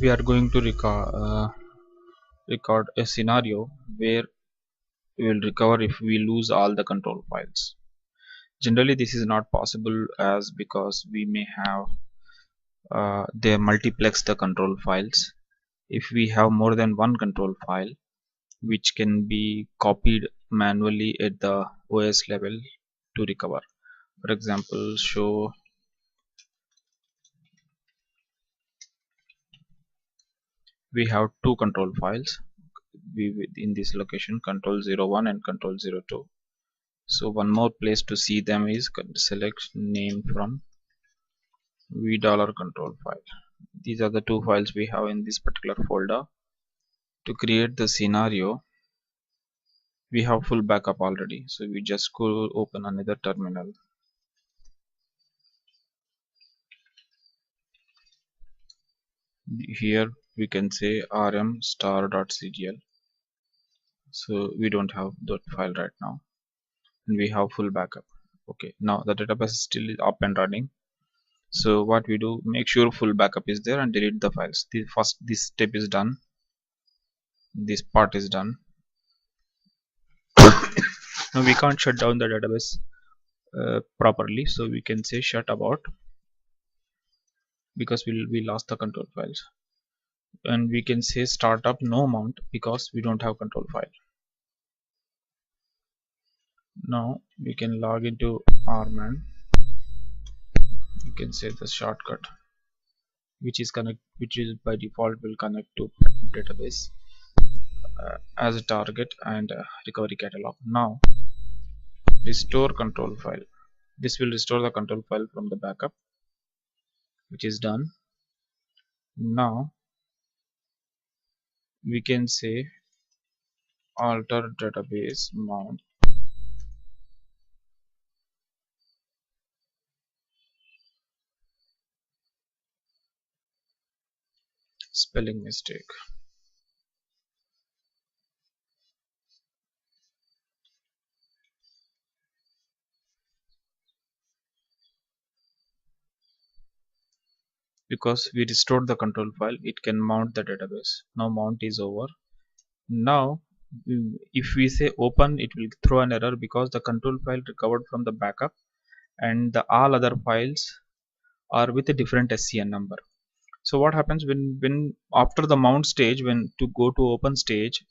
we are going to record a scenario where we will recover if we lose all the control files. Generally this is not possible as because we may have they multiplex the control files. If we have more than one control file which can be copied manually at the OS level to recover. For example, show we have two control files in this location, control01 and control02. So one more place to see them is select name from v $control file. These are the two files we have in this particular folder. To create the scenario, we have full backup already, so we just go open another terminal. Here we can say rm star.cgl. So we don't have that file right now, and we have full backup. Okay, now the database is still up and running. So what we do, make sure full backup is there and delete the files. This step is done, this part is done. Now we can't shut down the database properly, so we can say shut about, because we lost the control files, and we can say startup no mount because we don't have control file. Now we can log into rman. You can say the shortcut which is by default will connect to database as a target and recovery catalog. Now restore control file. This will restore the control file from the backup, which is done. Now we can say alter database mount. Spelling mistake. Because we restored the control file, it can mount the database. Now mount is over. Now if we say open, it will throw an error because the control file recovered from the backup and all other files are with a different SCN number. So what happens when after the mount stage, when to go to open stage,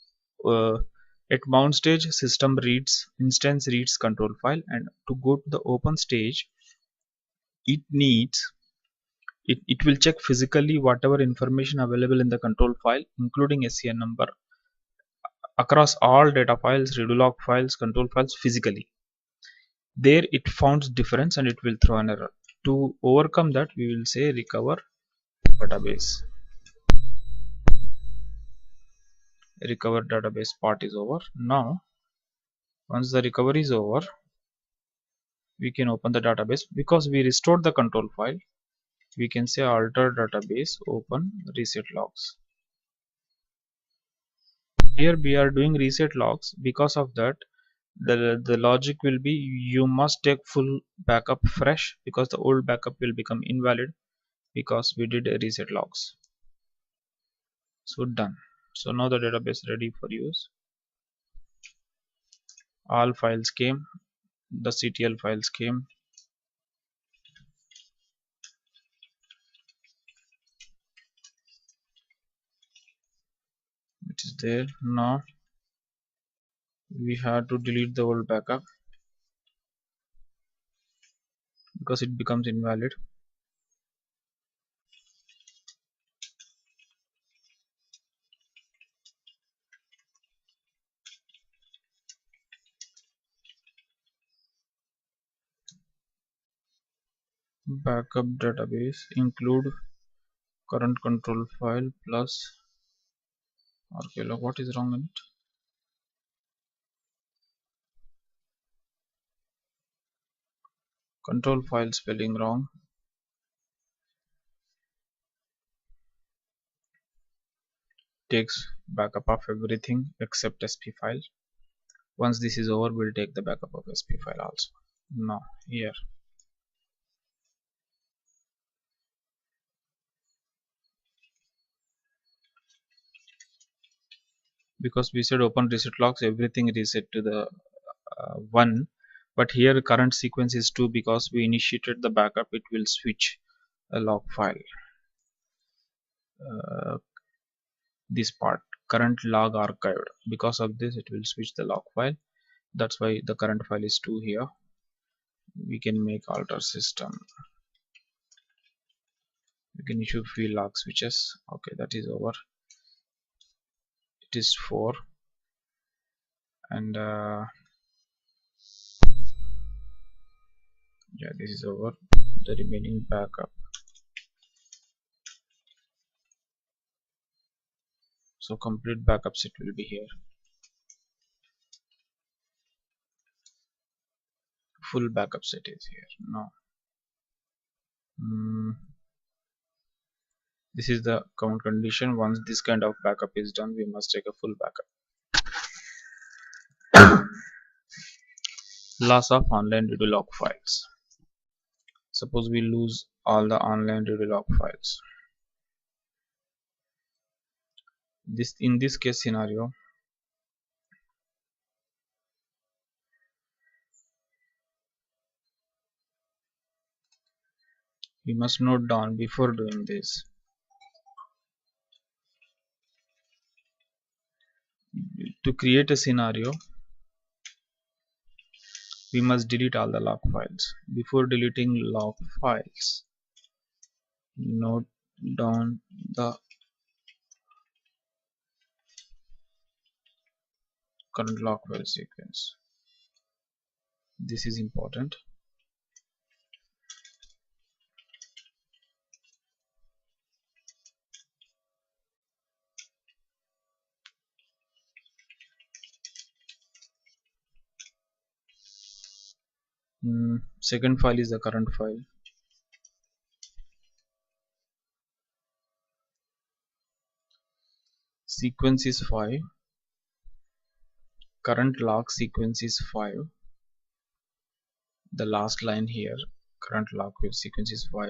at mount stage instance reads control file, and to go to the open stage it will check physically whatever information available in the control file, including SCN number, across all data files, redo log files, control files physically. There it found difference and it will throw an error. To overcome that, we will say recover database. Recover database part is over. Now once the recovery is over, we can open the database. Because we restored the control file, we can say alter database, open reset logs. Here we are doing reset logs. Because of that, the logic will be you must take full backup fresh, because the old backup will become invalid because we did a reset logs. So done. So now the database ready for use. All files came, the CTL files came. It is there. Now we have to delete the old backup because it becomes invalid. Backup database include current control file plus RKLog. What is wrong in it? Control file spelling wrong. Takes backup of everything except SP file. Once this is over, we'll take the backup of SP file also. Now here because we said open reset logs, everything reset to the 1, but here current sequence is 2 because we initiated the backup. It will switch a log file. This part, current log archived, because of this it will switch the log file. That's why the current file is 2 here. We can make alter system, we can issue few log switches. Okay, that is over. It is 4, and yeah, this is over. The remaining backup, so complete backups it will be here. Full backup set is here now. This is the count condition. Once this kind of backup is done, we must take a full backup. Loss of online redo log files. Suppose we lose all the online redo log files. In this case scenario, we must note down before doing this. To create a scenario, we must delete all the log files. Before deleting log files, note down the current log file sequence. This is important. Second file is the current file. Sequence is 5. Current log sequence is 5. The last line here, current log sequence is 5.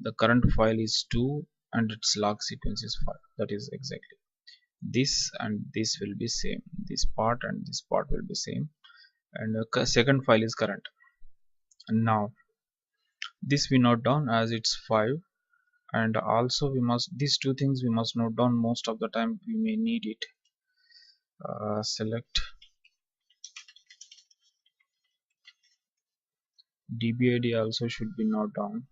The current file is 2 and its log sequence is 5. That is exactly this, and this will be same. This part and this part will be same, and the second file is current. And now this we note down as it's 5, and also we must, these two things we must note down. Most of the time we may need it. Select dbid also should be noted down.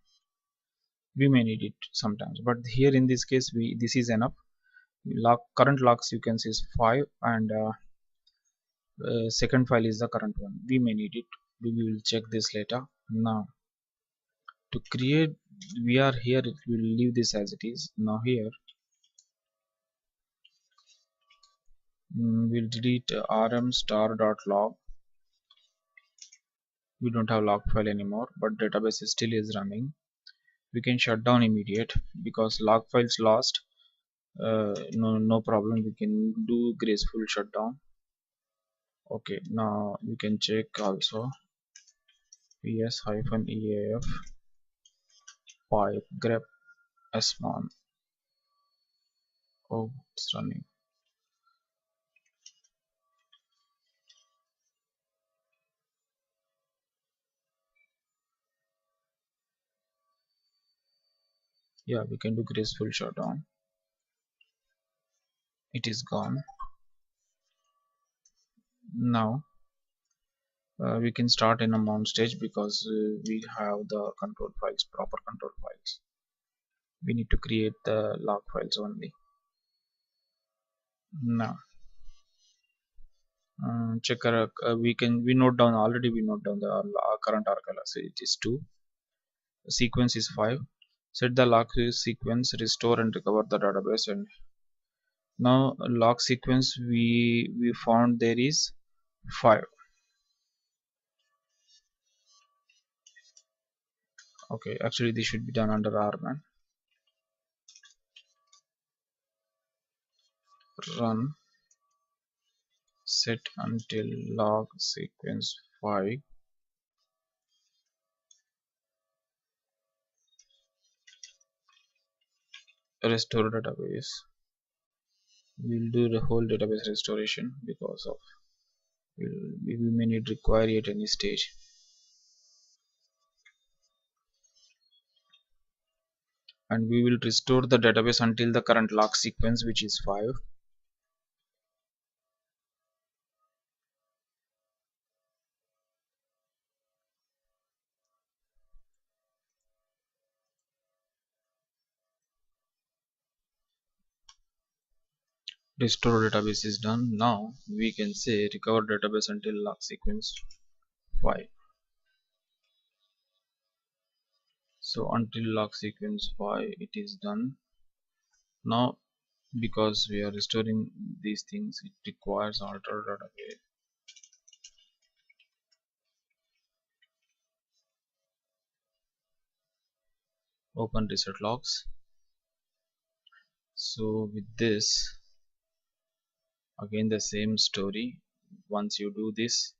We may need it sometimes, but here in this case this is enough. Current log sequence is 5, and second file is the current one. We may need it. We will check this later. Now to create, we are here, it will leave this as it is. Now here we'll delete rm star.log. We don't have log file anymore, but database still is running. We can shut down immediate because log files lost. No problem, we can do graceful shutdown. Okay, now we can check also ps-eaf pipe grep s1. Oh, it's running. Yeah, we can do graceful shutdown. It is gone. Now we can start in a mount stage because we have the control files, proper control files. We need to create the log files only. Now check we note down, already we note down the current archive. So it is 2, sequence is 5. Set the log sequence, restore and recover the database. And now log sequence we found there is 5. Okay, actually this should be done under rman. Run set until log sequence 5 restore database. we'll do the whole database restoration because of we may need require it at any stage. And we will restore the database until the current log sequence, which is 5. Restore database is done. Now we can say recover database until log sequence 5. So until log sequence 5 it is done. Now because we are restoring these things, it requires alter database. Open reset logs. So with this, again the same story. Once you do this,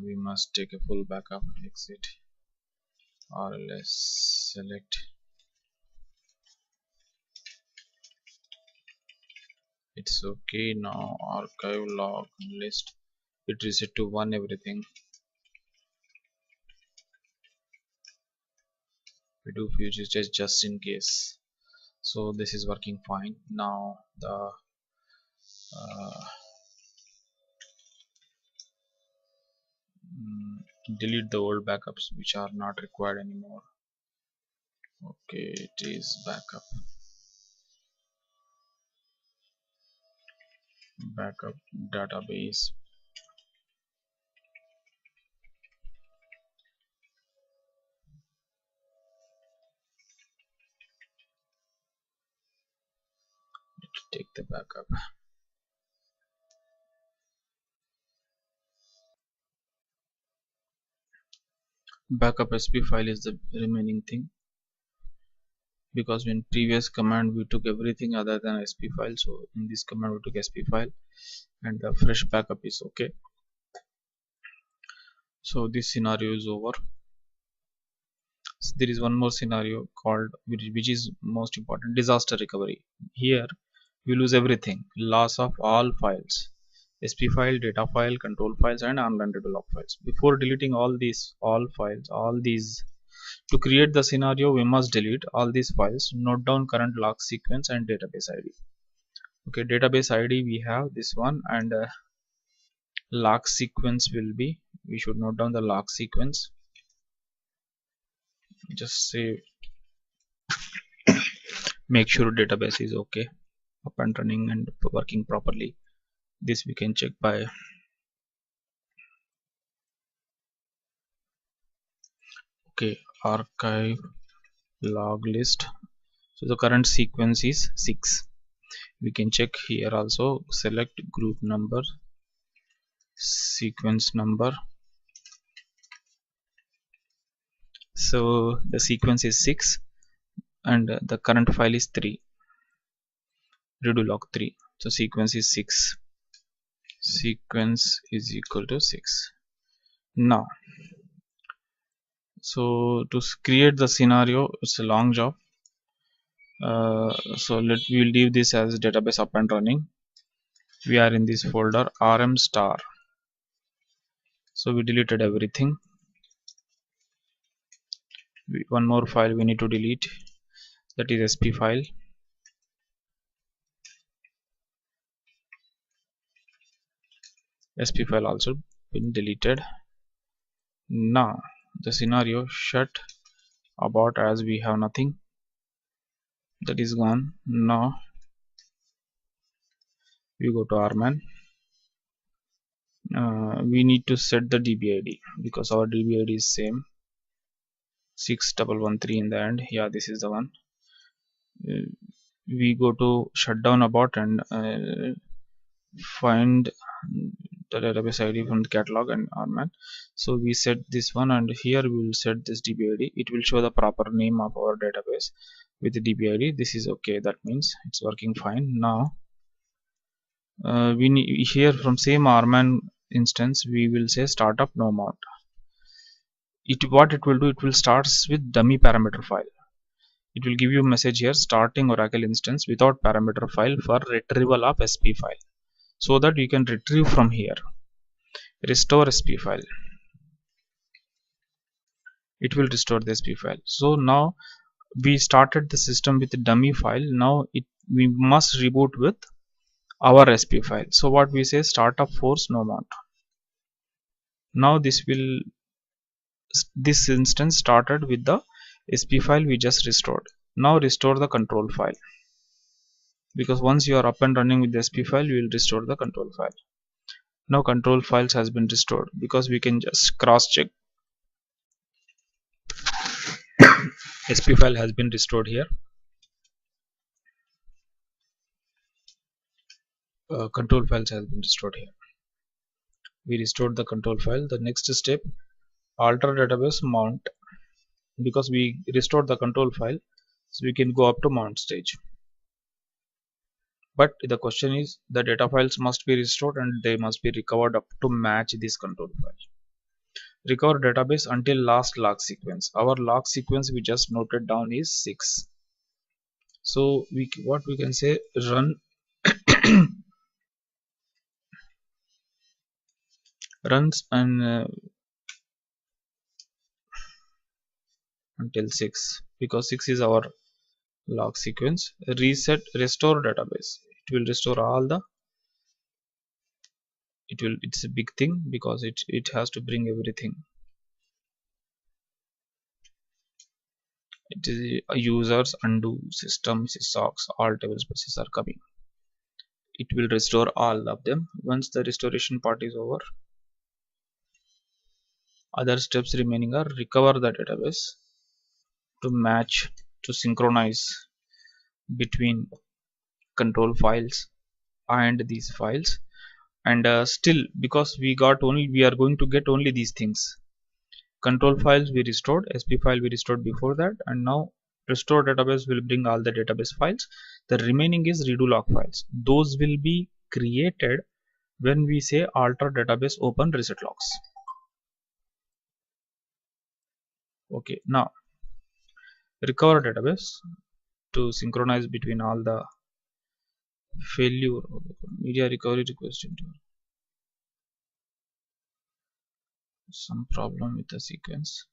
we must take a full backup. Exit RLS, select. It's okay. Now archive log list, it reset to 1 everything. We do future test just in case. So this is working fine. Now the delete the old backups which are not required anymore. Okay, it is backup database. Let's take the backup. Backup SP file is the remaining thing, because in previous command we took everything other than SP file. So in this command we took SP file, and the fresh backup is okay. So this scenario is over. So there is one more scenario called, which is most important, disaster recovery. Here we lose everything, loss of all files, SP file, data file, control files, and unrentable log files. Before deleting all these to create the scenario, we must delete all these files. Note down current log sequence and database ID. Okay, database ID we have this one, and log sequence will be, we should note down the log sequence. Just say make sure database is okay, up and running and working properly. This we can check by archive log list. So the current sequence is 6. We can check here also, select group number, sequence number. So the sequence is 6 and the current file is 3. Redo log 3. So sequence is 6. Sequence is equal to 6. Now, so to create the scenario, it's a long job. So we will leave this as database up and running. We are in this folder rm star. So we deleted everything. One more file we need to delete, that is SP file. SP file also been deleted. Now the scenario shut about, as we have nothing, that is gone. Now we go to rman. We need to set the DB ID, because our DB ID is same, 6113 in the end. Yeah, this is the one. We go to shutdown about and find the database ID from the catalog and rman. So we set this one, and here we will set this DB ID. It will show the proper name of our database with the DB ID. This is okay, that means it's working fine. Now we need here from same rman instance, we will say startup no mount. What it will do, it will start with dummy parameter file. it will give you a message here, starting Oracle instance without parameter file for retrieval of SP file, so that you can retrieve from here. Restore SP file, it will restore the SP file. So now we started the system with a dummy file. Now we must reboot with our SP file. So what we say, startup force no mount. Now this instance started with the SP file we just restored. Now restore the control file, because once you are up and running with the SP file, we will restore the control file. Now control files has been restored, because we can just cross check. SP file has been restored here. Control files has been restored here. We restored the control file. The next step, alter database mount, because we restored the control file, so we can go up to mount stage. But the question is, the data files must be restored and they must be recovered up to match this control file. Recover database until last log sequence. Our log sequence we just noted down is 6. So what we can say, run runs and until 6, because 6 is our log sequence. Reset restore database, it will restore all the, it's a big thing, because it has to bring everything. It is users, undo, systems, socks, all table spaces are coming. It will restore all of them. Once the restoration part is over, other steps remaining are recover the database to match, to synchronize between control files and these files. And still, because we are going to get only these things. Control files we restored, SP file we restored before that, and now restore database will bring all the database files. The remaining is redo log files. Those will be created when we say alter database open reset logs. Okay, now recover database to synchronize between all the failure media recovery request into some problem with the sequence.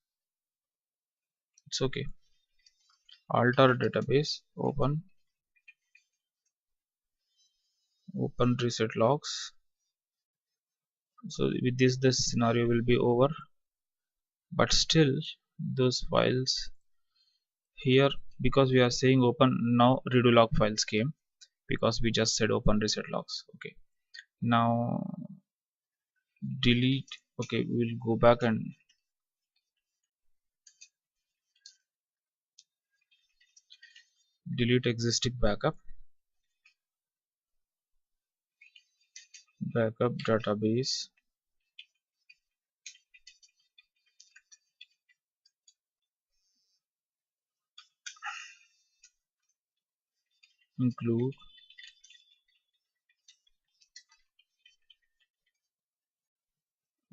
It's okay. Alter database open reset logs. So with this scenario will be over, but still those files here, because we are saying open, now redo log files came, because we just said open reset logs. Okay, now delete. Okay, we will go back and delete existing backup database, include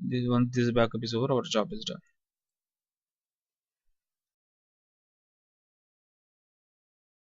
this one. This backup is over, our job is done.